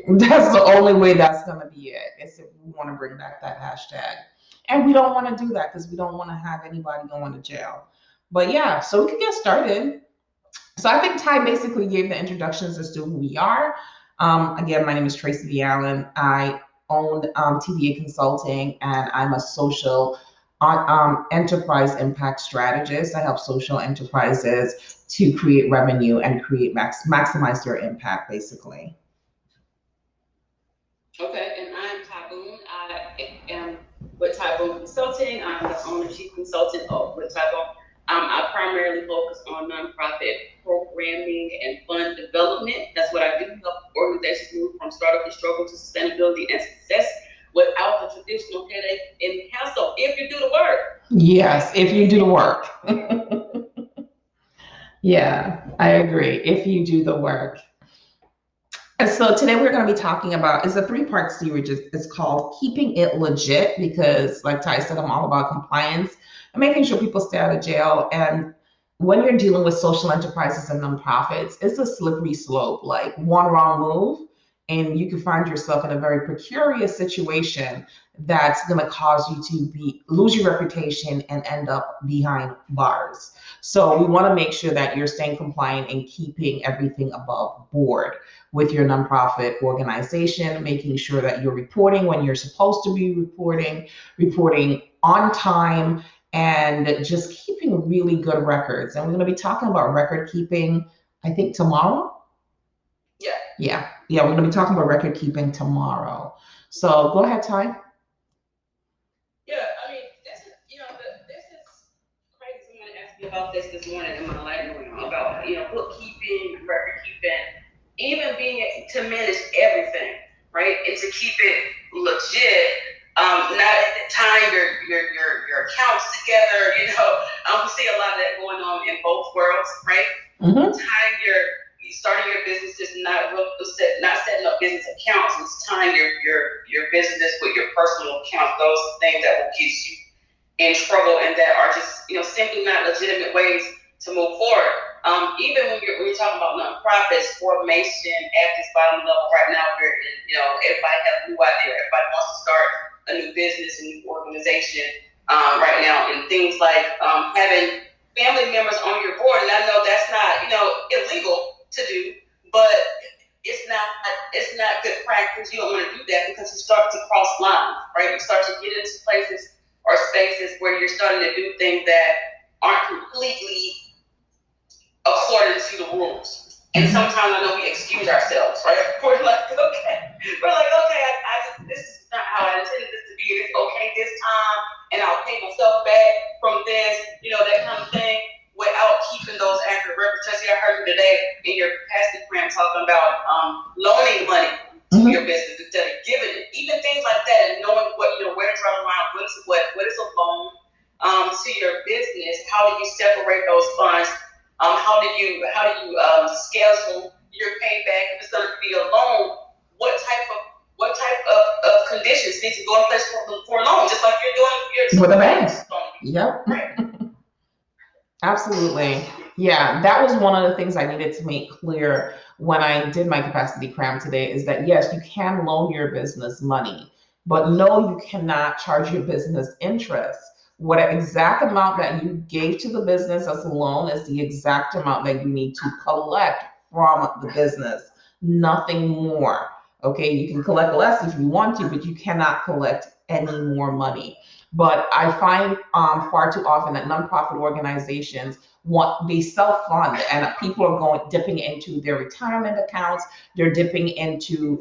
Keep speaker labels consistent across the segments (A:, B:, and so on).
A: That's the only way that's going to be it. Is if we want to bring back that hashtag. And we don't want to do that because we don't want to have anybody going to jail. But yeah, so we can get started. So I think Ty basically gave the introductions as to who we are. Again, my name is Tracy V. Allen. I own TVA Consulting, and I'm a social enterprise impact strategist. I help social enterprises to create revenue and create maximize their impact, basically.
B: Okay, and I'm Ty Boone. I am with Ty Boone Consulting. I'm the owner chief consultant with Ty Boone. I primarily focus on nonprofit programming and fund development. That's what I do. Help organizations move from startup and struggle to sustainability and success without the traditional headache and hassle. If you do the work.
A: Yes, if you do the work. Yeah, I agree. If you do the work. And so today we're going to be talking about, it's a three-part series. It's called Keeping It Legit, because like Ty said, I'm all about compliance and making sure people stay out of jail. And when you're dealing with social enterprises and nonprofits, it's a slippery slope. Like one wrong move and you can find yourself in a very precarious situation that's going to cause you to lose your reputation and end up behind bars. So we want to make sure that you're staying compliant and keeping everything above board with your nonprofit organization, making sure that you're reporting when you're supposed to be reporting on time, and just keeping really good records. And we're going to be talking about record keeping, I think, tomorrow. Yeah, we're going to be talking about record keeping tomorrow. So go ahead, Ty.
B: Yeah, I mean, this is crazy. Someone asked me about this morning in my life about bookkeeping, record keeping, even being to manage everything, right, and to keep it legit. Not tying your accounts together. We see a lot of that going on in both worlds, right?
A: Mm-hmm.
B: Tying starting your business is not setting up business accounts. It's tying your business with your personal accounts. Those things that will get you in trouble and that are just simply not legitimate ways to move forward. Even when you're talking about nonprofits, formation at this bottom level right now, where everybody has a new idea, everybody wants to start a new business, a new organization right now, and things like having family members on your board. And I know that's not illegal to do, but it's not good practice. You don't want to do that because you start to cross lines, right? You start to get into places or spaces where you're starting to do things that aren't completely according to the rules. And sometimes I know we excuse ourselves, right? We're like, okay, this is not how I intended this to be. It's okay this time, and I'll pay myself back from this, that kind of thing, without keeping those accurate records. Tracy, I heard you today in your past program talking about loaning money to your business instead of giving it. Even things like that, and knowing where to draw the line, what is a loan to your business, how do you separate those funds? How do you schedule your payback? If it's going to be a loan, what type of conditions need to go in place for a loan? Just like you're doing
A: with the banks. Yep. Right. Absolutely. Yeah, that was one of the things I needed to make clear when I did my capacity cram today, is that yes, you can loan your business money, but no, you cannot charge your business interest. What exact amount that you gave to the business as a loan is the exact amount that you need to collect from the business, nothing more. Okay, you can collect less if you want to, but you cannot collect any more money. But I find far too often that nonprofit organizations they self-fund, and people are dipping into their retirement accounts. They're dipping into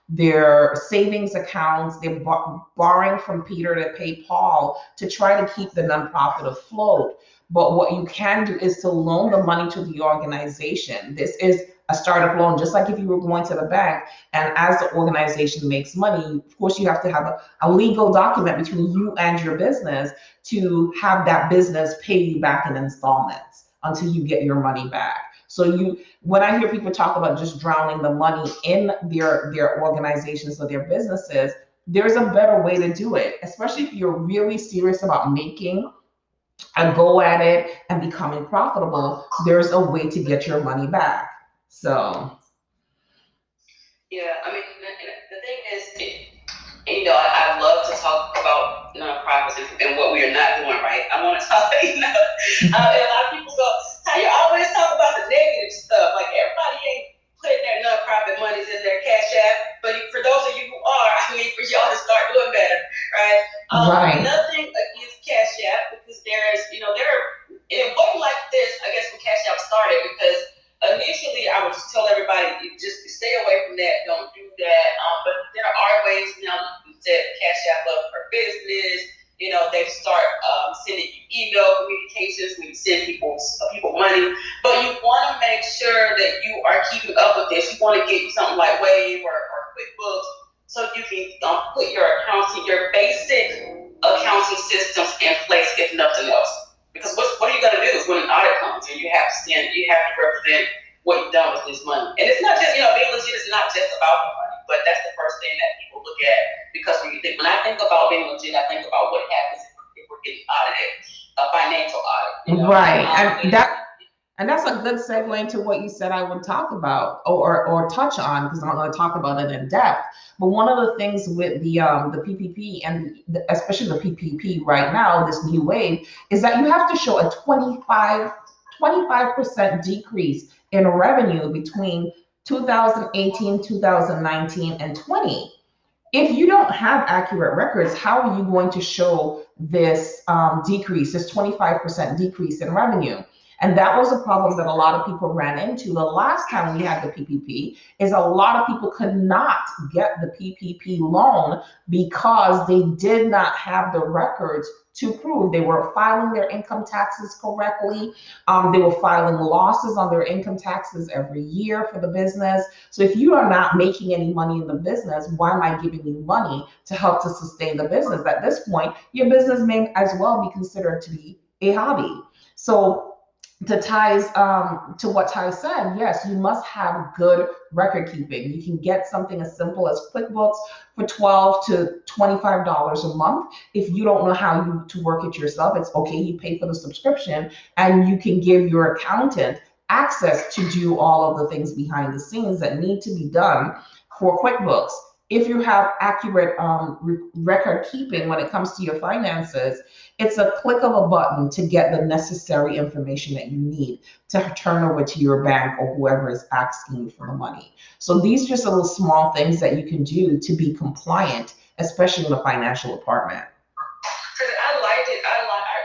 A: their savings accounts. They're borrowing from Peter to pay Paul to try to keep the nonprofit afloat. But what you can do is to loan the money to the organization. This is a startup loan, just like if you were going to the bank. And as the organization makes money, of course, you have to have a legal document between you and your business to have that business pay you back in installments until you get your money back. So when I hear people talk about just drowning the money in their organizations or their businesses, there's a better way to do it, especially if you're really serious about making a go at it and becoming profitable. There's a way to get your money back. So
B: Yeah, I mean, the thing is, I love to talk about nonprofits and what we are not doing right. I want to talk, and a lot of people go, how you always talk about the negative stuff. Like, everybody ain't putting their nonprofit monies in their cash app, but for those of you who are, I need for y'all to start doing better, right?
A: Right.
B: Nothing against cash app, because it wasn't like this, I guess, when cash app started, because initially I would just tell everybody, you just stay away from that, don't do that. But there are ways now that you can set cash app up for business. They start sending you email communications when you send people money. But you want to make sure that you are keeping up with this. You want to get something like Wave or QuickBooks, so you can put your basic accounting systems in place, if nothing else. Because what are you going to do is when an audit comes and you have to represent what you've done with this money. And it's not just, being legit is not just about the money, but that's the first thing that people look at. Because when I think about being legit, I think about what happens if we're getting audited, a financial audit.
A: Right. And that's a good segue into what you said I would talk about or touch on, because I'm going to talk about it in depth. But one of the things with the PPP and especially the PPP right now, this new wave, is that you have to show a 25% decrease in revenue between 2018, 2019, and 20. If you don't have accurate records, how are you going to show this decrease, this 25% decrease in revenue? And that was a problem that a lot of people ran into the last time we had the PPP, is a lot of people could not get the PPP loan because they did not have the records to prove they were filing their income taxes correctly. They were filing losses on their income taxes every year for the business. So if you are not making any money in the business, why am I giving you money to help to sustain the business? At this point, your business may as well be considered to be a hobby. So to what Ty said, yes, you must have good record keeping. You can get something as simple as QuickBooks for $12 to $25 a month. If you don't know how to work it yourself, it's okay. You pay for the subscription, and you can give your accountant access to do all of the things behind the scenes that need to be done for QuickBooks. If you have accurate record keeping when it comes to your finances, it's a click of a button to get the necessary information that you need to turn over to your bank or whoever is asking you for the money. So these are just little small things that you can do to be compliant, especially in the financial department.
B: I liked it.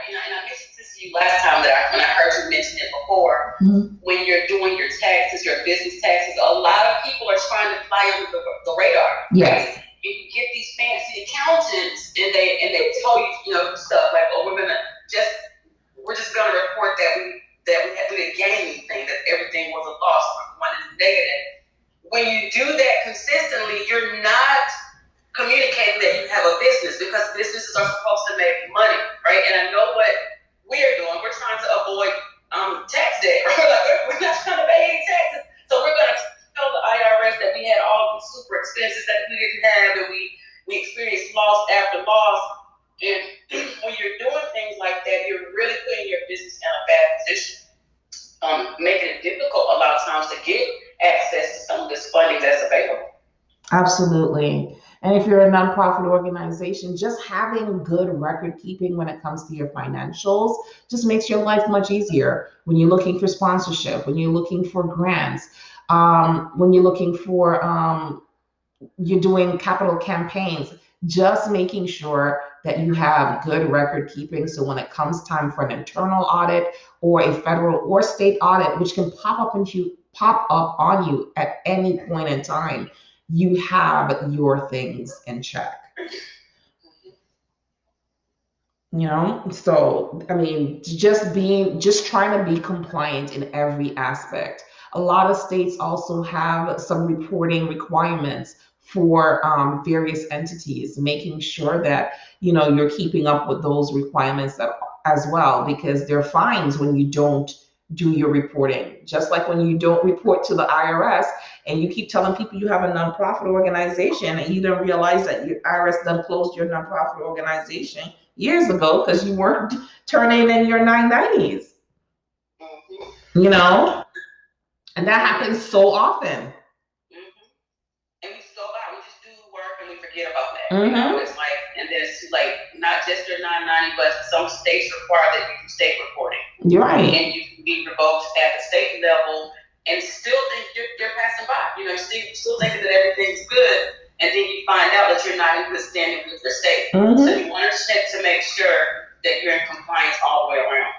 B: And I mentioned this to you last time when I heard you mention it before. Mm-hmm. When you're doing your taxes, your business taxes, a lot of people are trying to fly under the radar.
A: Yes.
B: Right? And you get these fancy accountants, and they tell you, stuff like, oh, we're just gonna report that we didn't gain anything, that everything was a loss, one is negative. When you do that consistently, you're not communicating that you have a business, because businesses are supposed to make money, right? And I know what we're doing. We're trying to avoid tax debt, right? Like, we're not trying to pay any taxes, so we're gonna tell the IRS that we had all these super expenses that we didn't have, and we experienced loss after loss. And when you're doing things like that, you're really putting your business in a bad position, making it difficult a lot of times to get access to some of this funding that's available.
A: Absolutely. And if you're a nonprofit organization, just having good record keeping when it comes to your financials just makes your life much easier when you're looking for sponsorship, when you're looking for grants, when you're looking for, you're doing capital campaigns, just making sure that you have good record keeping. So when it comes time for an internal audit or a federal or state audit, which can pop up on you at any point in time, you have your things in check. So I mean, just trying to be compliant in every aspect. A lot of states also have some reporting requirements for various entities, making sure that you're keeping up with those requirements as well, because there are fines when you don't do your reporting. Just like when you don't report to the IRS and you keep telling people you have a nonprofit organization and you don't realize that your IRS done closed your nonprofit organization years ago because you weren't turning in your 990s. And that happens so often.
B: forget about that. You know, it's like, and then it's like not just your 990, but some states require that you do state reporting.
A: You're right.
B: And you can be revoked at the state level and still think you're passing by. You know, still thinking that everything's good, and then you find out that you're not in good standing with your state. So you want to check to make sure that you're in compliance all the way around.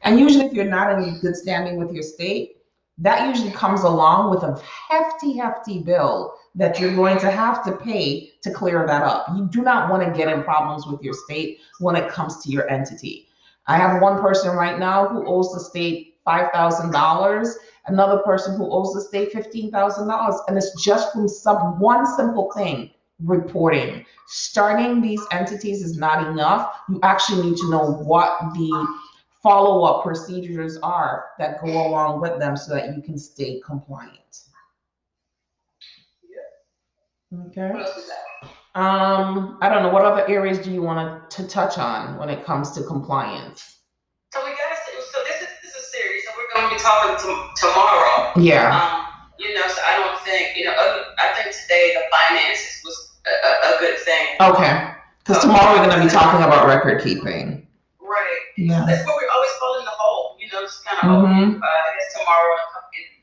A: And usually, if you're not in good standing with your state, that usually comes along with a hefty bill that you're going to have to pay to clear that up. You do not want to get in problems with your state when it comes to your entity. I have one person right now who owes the state $5,000, another person who owes the state $15,000, and it's just from one simple thing: reporting. Starting these entities is not enough. You actually need to know what the follow-up procedures are that go along with them so that you can stay compliant. Okay.
B: What else is that?
A: I don't know. What other areas do you want to touch on when it comes to compliance?
B: So this is a series. So we're going to be talking tomorrow.
A: Yeah.
B: You know, so I don't think, you know, I think today the finances was a good thing.
A: Okay. Because tomorrow we're going to be talking about record keeping.
B: Right.
A: Yeah.
B: That's where we always fall in the hole. You know, just kind of I guess tomorrow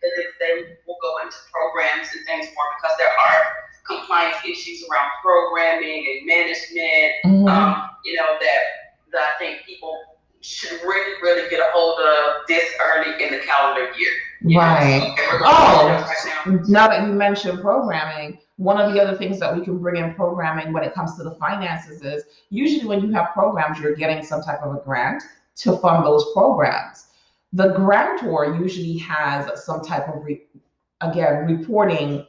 B: the next day we'll go into programs and things more, because there are compliance issues around programming and management. You know, that I think people should really get a hold of this early in the calendar year.
A: Right. Now that you mentioned programming, one of the other things that we can bring in programming when it comes to the finances is usually when you have programs, you're getting some type of a grant to fund those programs. The grantor usually has some type of reporting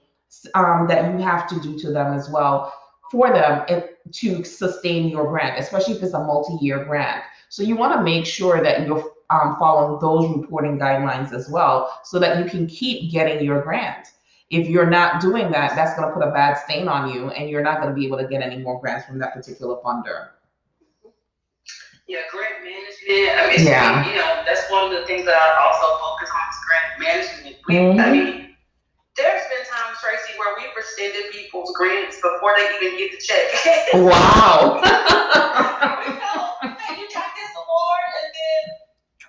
A: that you have to do to them as well for them to sustain your grant, especially if it's a multi-year grant. So you want to make sure that you're following those reporting guidelines as well, so that you can keep getting your grant. If you're not doing that, that's going to put a bad stain on you, and you're not going to be able to get any more grants from that particular funder.
B: Yeah, grant management. I mean, you know, that's one of the things that I also focus on is grant management. I mean, there's been times, Tracy, where we've rescinded people's grants before they even get the check.
A: Wow.
B: We tell them, hey, you got this award, and then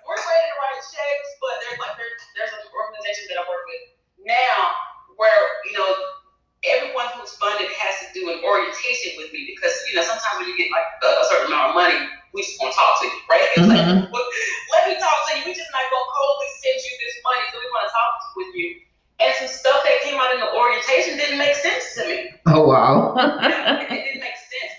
B: we're ready to write checks, but there's an organization that I work with now where, you know, everyone who's funded has to do an orientation with me, because, you know, sometimes when you get like a certain amount of money, we just want to talk to you, right? It's like, well, let me talk to you. We just not going to coldly send you this money, so we want to talk with you. And some stuff that came out in the orientation didn't make sense to me.
A: Oh, wow.
B: It didn't make sense.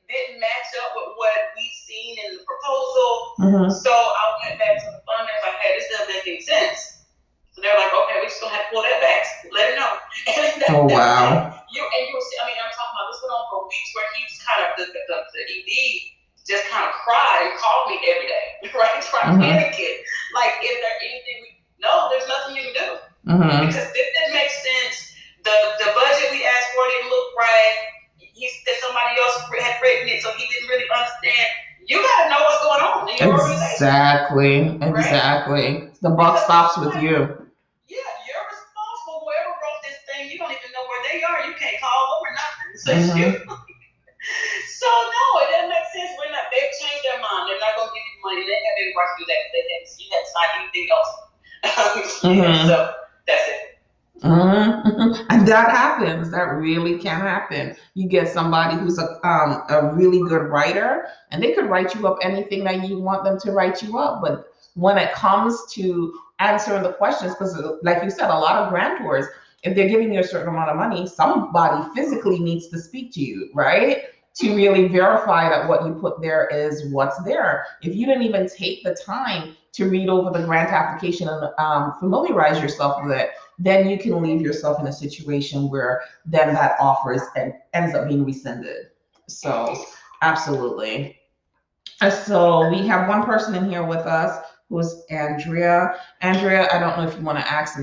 B: Didn't match up with what we've seen in the proposal. So I went back to the funders. Like, hey, this doesn't make any sense. So they're like, okay, we're just gonna have to pull that back. Let it know.
A: Oh, wow.
B: You'll see. I mean, I'm talking about this went on for weeks, where he was kind of the ED just kind of cried and called me every day, right? Trying to panicking. Like, is there anything no, there's nothing you can do. Because this didn't make sense. The budget we asked for didn't look right. He said somebody else had written it, so he didn't really understand. You gotta know what's going on in your organization.
A: Exactly. The buck stops with you.
B: Yeah, you're responsible. Whoever wrote this thing, you don't even know where they are. You can't call them or nothing. So so no, it doesn't make sense. They've changed their mind. They're not gonna give you money. They have every right to do that. You had to sign anything else. So that's it.
A: And that happens. That really can happen. You get somebody who's a really good writer, and they could write you up anything that you want them to write you up. But when it comes to answering the questions, because like you said, a lot of grantors, if they're giving you a certain amount of money, somebody physically needs to speak to you, right? To really verify that what you put there is what's there. If you didn't even take the time to read over the grant application and familiarize yourself with it, then you can leave yourself in a situation where then that offer ends up being rescinded. So absolutely. So we have one person in here with us who's Andrea. Andrea, I don't know if you want to ask